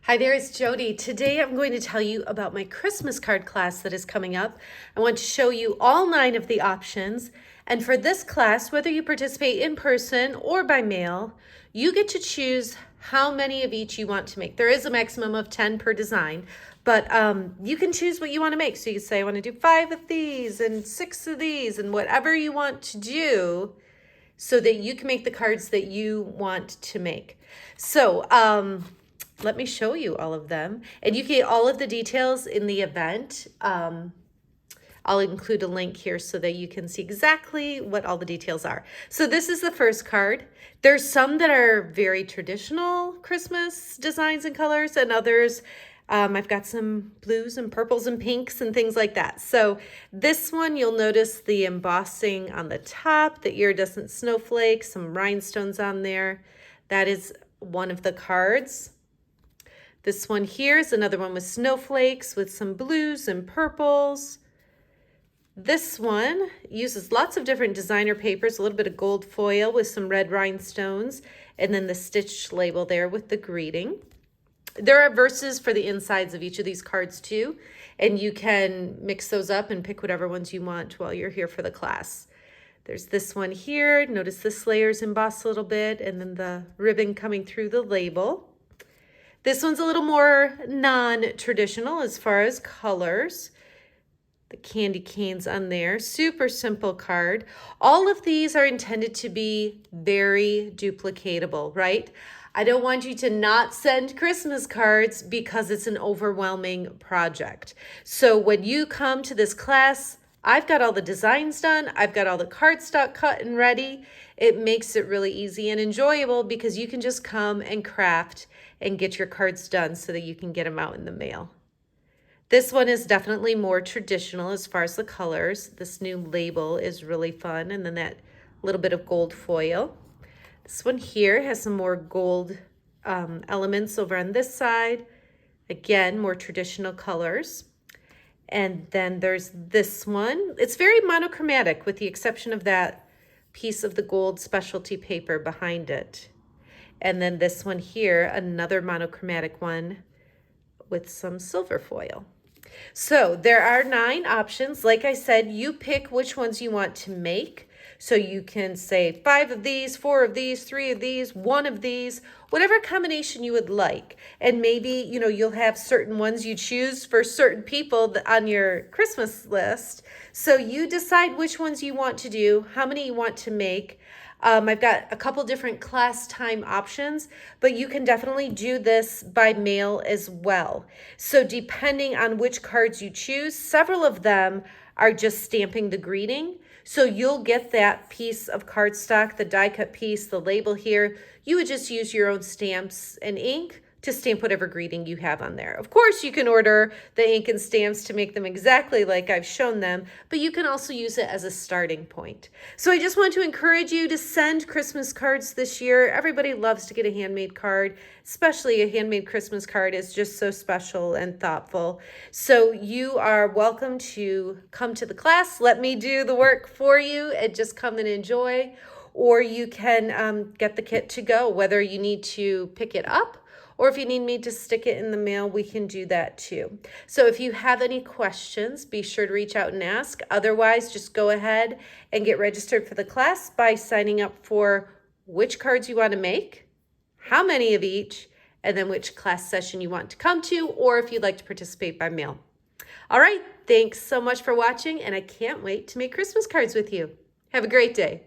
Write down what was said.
Hi there, it's Jodi. Today I'm going to tell you about my Christmas card class that is coming up. I want to show you all 9 of the options. And for this class, whether you participate in person or by mail, you get to choose how many of each you want to make. There is a maximum of 10 per design, but you can choose what you want to make. So you can say, I want to do 5 of these and 6 of these and whatever you want to do so that you can make the cards that you want to make. So, let me show you all of them. And you get all of the details in the event. I'll include a link here so that you can see exactly what all the details are. So this is the first card. There's some that are very traditional Christmas designs and colors, and others, I've got some blues and purples and pinks and things like that. So this one, you'll notice the embossing on the top, the iridescent snowflakes, some rhinestones on there. That is one of the cards. This one here is another one with snowflakes with some blues and purples. This one uses lots of different designer papers, a little bit of gold foil with some red rhinestones, and then the stitched label there with the greeting. There are verses for the insides of each of these cards too, and you can mix those up and pick whatever ones you want while you're here for the class. There's this one here. Notice this layer's embossed a little bit, and then the ribbon coming through the label. This one's a little more non-traditional as far as colors. The candy canes on there, super simple card. All of these are intended to be very duplicatable, right? I don't want you to not send Christmas cards because it's an overwhelming project. So when you come to this class, I've got all the designs done. I've got all the cardstock cut and ready. It makes it really easy and enjoyable because you can just come and craft and get your cards done so that you can get them out in the mail. This one is definitely more traditional as far as the colors. This new label is really fun, and then that little bit of gold foil. This one here has some more gold elements over on this side. Again, more traditional colors. And then there's this one. It's very monochromatic with the exception of that piece of the gold specialty paper behind it. And then this one here, another monochromatic one with some silver foil. So there are 9 options. Like I said, you pick which ones you want to make. So you can say 5 of these, 4 of these, 3 of these, 1 of these, whatever combination you would like. And maybe, you'll have certain ones you choose for certain people on your Christmas list. So you decide which ones you want to do, how many you want to make. I've got a couple different class time options, but you can definitely do this by mail as well. So depending on which cards you choose, several of them are just stamping the greeting. So you'll get that piece of cardstock, the die cut piece, the label here. You would just use your own stamps and ink to stamp whatever greeting you have on there. Of course, you can order the ink and stamps to make them exactly like I've shown them, but you can also use it as a starting point. So I just want to encourage you to send Christmas cards this year. Everybody loves to get a handmade card, especially a handmade Christmas card is just so special and thoughtful. So you are welcome to come to the class. Let me do the work for you and just come and enjoy. Or you can get the kit to go, whether you need to pick it up or if you need me to stick it in the mail, we can do that too. So if you have any questions, be sure to reach out and ask. Otherwise, just go ahead and get registered for the class by signing up for which cards you want to make, how many of each, and then which class session you want to come to, or if you'd like to participate by mail. All right, thanks so much for watching, and I can't wait to make Christmas cards with you. Have a great day.